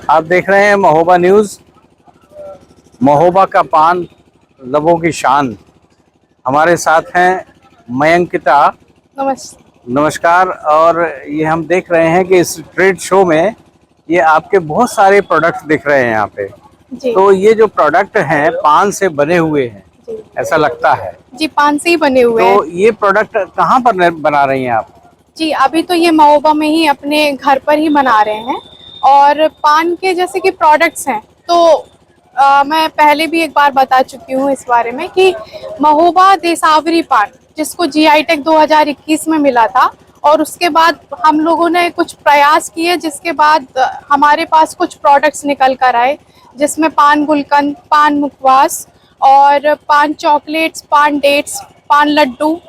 आप देख रहे हैं महोबा न्यूज़। महोबा का पान लबों की शान। हमारे साथ हैं मयंकिता। नमस्ते। नमस्कार। और ये हम देख रहे हैं कि इस ट्रेड शो में ये आपके बहुत सारे प्रोडक्ट्स दिख रहे हैं यहाँ पे। जी तो ये जो प्रोडक्ट हैं पान से बने हुए हैं, जी ऐसा लगता है। जी, पान से ही बने हुए हैं। तो ये प्रोडक्ट कहाँ पर बना रही हैं आप? जी, अभी तो ये महोबा में ही अपने घर पर ही बना रहे हैं। और पान के जैसे कि प्रोडक्ट्स हैं तो मैं पहले भी एक बार बता चुकी हूँ इस बारे में कि महोबा देसावरी पान जिसको जीआई टैग 2021 में मिला था, और उसके बाद हम लोगों ने कुछ प्रयास किए, जिसके बाद हमारे पास कुछ प्रोडक्ट्स निकल कर आए, जिसमें पान गुलकंद, पान मुखवास और पान चॉकलेट्स, पान डेट्स, पान लड्डू।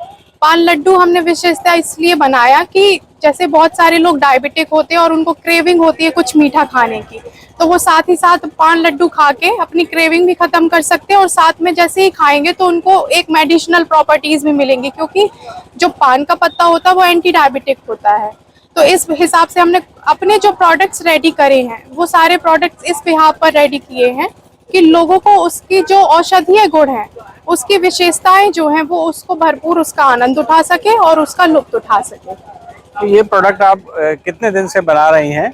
पान लड्डू हमने विशेषता इसलिए बनाया कि जैसे बहुत सारे लोग डायबिटिक होते हैं और उनको क्रेविंग होती है कुछ मीठा खाने की, तो वो साथ ही साथ पान लड्डू खा के अपनी क्रेविंग भी खत्म कर सकते हैं, और साथ में जैसे ही खाएंगे तो उनको एक मेडिसिनल प्रॉपर्टीज भी मिलेंगी, क्योंकि जो पान का पत्ता होता है वो एंटी डायबिटिक होता है। तो इस हिसाब से हमने अपने जो प्रोडक्ट्स रेडी करे हैं वो सारे प्रोडक्ट्स इस बिहाफ पर रेडी किए हैं कि लोगों को उसकी जो औषधीय गुण है, उसकी विशेषताएं जो हैं वो उसको भरपूर उसका आनंद उठा सके और उसका लुत्फ उठा सके। तो ये प्रोडक्ट आप कितने दिन से बना रही हैं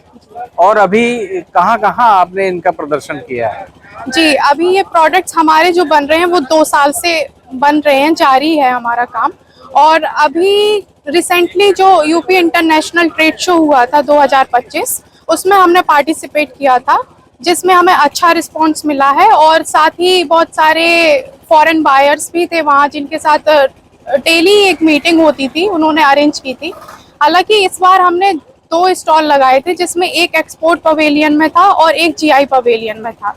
और अभी कहाँ कहाँ आपने इनका प्रदर्शन किया है? जी, अभी ये प्रोडक्ट्स हमारे जो बन रहे हैं वो 2 साल से बन रहे हैं, जारी है हमारा काम। और अभी रिसेंटली जो यूपी इंटरनेशनल ट्रेड शो हुआ था 2025, उसमें हमने पार्टिसिपेट किया था, जिसमें हमें अच्छा रिस्पांस मिला है। और साथ ही बहुत सारे फॉरेन बायर्स भी थे वहाँ, जिनके साथ डेली एक मीटिंग होती थी, उन्होंने अरेंज की थी। हालांकि इस बार हमने 2 स्टॉल लगाए थे, जिसमें एक एक्सपोर्ट पवेलियन में था और एक जीआई पवेलियन में था।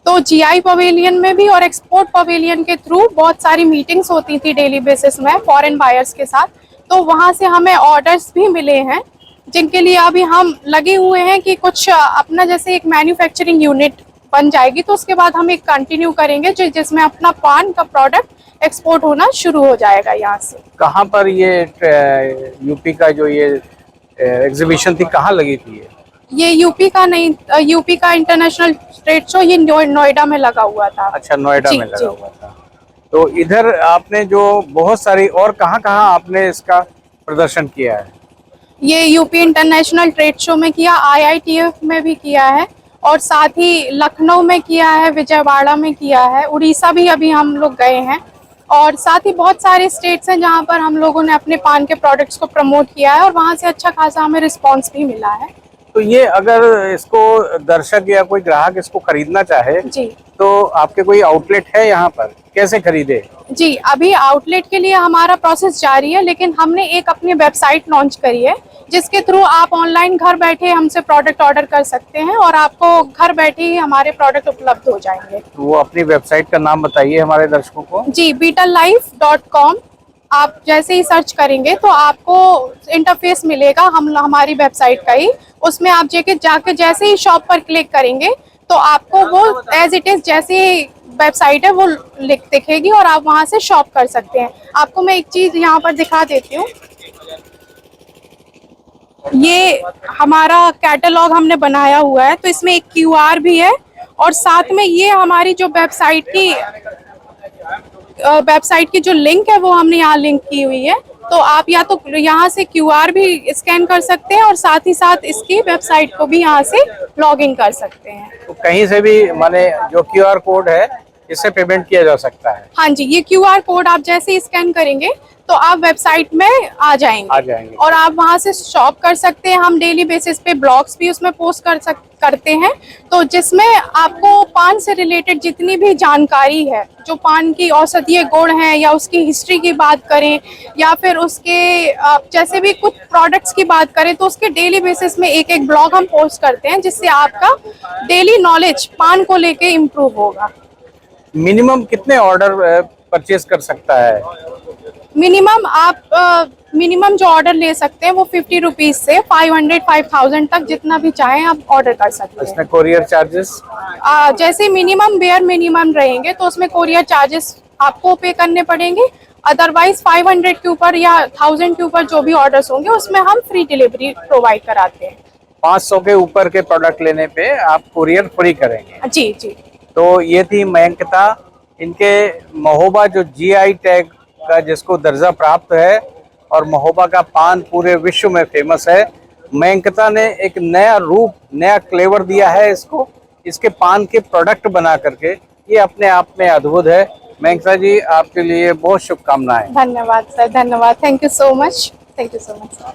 तो जीआई पवेलियन में भी और एक्सपोर्ट पवेलियन के थ्रू बहुत सारी मीटिंग्स होती थी डेली बेसिस में फॉरेन बायर्स के साथ। तो वहाँ से हमें ऑर्डर्स भी मिले हैं, जिनके लिए अभी हम लगे हुए हैं कि कुछ अपना जैसे एक मैन्युफैक्चरिंग यूनिट बन जाएगी तो उसके बाद हम एक कंटिन्यू करेंगे जिसमें अपना पान का प्रोडक्ट एक्सपोर्ट होना शुरू हो जाएगा यहाँ से। कहाँ पर ये यूपी का जो ये एग्जीबिशन थी कहाँ लगी थी ये यूपी का नहीं, यूपी का इंटरनेशनल ट्रेड शो ये नोएडा में लगा हुआ था। अच्छा, नोएडा जी में लगा जी। हुआ था। तो इधर आपने जो बहुत सारी और कहाँ कहाँ आपने इसका प्रदर्शन किया है? ये यूपी इंटरनेशनल ट्रेड शो में किया, आईआईटीएफ में भी किया है, और साथ ही लखनऊ में किया है, विजयवाड़ा में किया है, उड़ीसा भी अभी हम लोग गए हैं। और साथ ही बहुत सारे स्टेट्स हैं जहाँ पर हम लोगों ने अपने पान के प्रोडक्ट्स को प्रमोट किया है और वहाँ से अच्छा खासा हमें रिस्पांस भी मिला है। तो ये अगर इसको दर्शक या कोई ग्राहक इसको खरीदना चाहे जी तो आपके कोई आउटलेट है यहाँ पर, कैसे खरीदे? जी, अभी आउटलेट के लिए हमारा प्रोसेस जारी है, लेकिन हमने एक अपनी वेबसाइट लॉन्च करी है, जिसके थ्रू आप ऑनलाइन घर बैठे हमसे प्रोडक्ट ऑर्डर कर सकते हैं और आपको घर बैठे ही हमारे प्रोडक्ट उपलब्ध हो जाएंगे। तो वो अपनी वेबसाइट का नाम बताइए हमारे दर्शकों को। जी, beetlelife.com। आप जैसे ही सर्च करेंगे तो आपको इंटरफेस मिलेगा हमारी वेबसाइट का ही। उसमें आप जाके जैसे ही शॉप पर क्लिक करेंगे तो आपको वो एज इट इज जैसे वेबसाइट है वो लिख दिखेगी और आप वहां से शॉप कर सकते हैं। आपको मैं एक चीज यहाँ पर दिखा देती हूँ। ये हमारा कैटलॉग हमने बनाया हुआ है, तो इसमें एक क्यूआर भी है, और साथ में ये हमारी जो वेबसाइट की जो लिंक है वो हमने यहाँ लिंक की हुई है। तो आप या तो यहाँ से क्यूआर भी स्कैन कर सकते हैं और साथ ही साथ इसकी वेबसाइट को भी यहाँ से लॉग इन कर सकते हैं। तो कहीं से भी माने जो क्यूआर कोड है इससे पेमेंट किया जा सकता है? हाँ जी, ये क्यूआर कोड आप जैसे ही स्कैन करेंगे तो आप वेबसाइट में आ जाएंगे और आप वहां से शॉप कर सकते हैं। हम डेली बेसिस पे ब्लॉग्स भी उसमें पोस्ट करते हैं, तो जिसमें आपको पान से रिलेटेड जितनी भी जानकारी है, जो पान की औषधीय गुण है या उसकी हिस्ट्री की बात करें या फिर उसके जैसे भी कुछ प्रोडक्ट्स की बात करें, तो उसके डेली बेसिस में एक एक ब्लॉग हम पोस्ट करते हैं, जिससे आपका डेली नॉलेज पान को लेके इम्प्रूव होगा। मिनिमम कितने ऑर्डर परचेज कर सकता है? मिनिमम जो ऑर्डर ले सकते हैं वो 50 रुपीज से 500-5000 तक जितना भी चाहें आप ऑर्डर कर सकते हैं। इसमें कोरियर चार्जेस? जैसे मिनिमम रहेंगे तो उसमें कोरियर चार्जेस आपको पे करने पड़ेंगे। अदरवाइज 500 के ऊपर या 1000 के ऊपर जो भी ऑर्डर्स होंगे उसमें हम फ्री डिलीवरी प्रोवाइड कराते हैं। 500 के ऊपर के प्रोडक्ट लेने पे आप कुरियर फ्री करेंगे। जी जी। तो ये थी मयंकता। इनके महोबा जो जीआई टैग का जिसको दर्जा प्राप्त है और महोबा का पान पूरे विश्व में फेमस है। मयंकता ने एक नया रूप, नया फ्लेवर दिया है इसको, इसके पान के प्रोडक्ट बना करके। ये अपने आप में अद्भुत है। मयंकता जी, आपके लिए बहुत शुभकामनाएं। धन्यवाद सर, धन्यवाद। Thank you so much, thank you so much sir.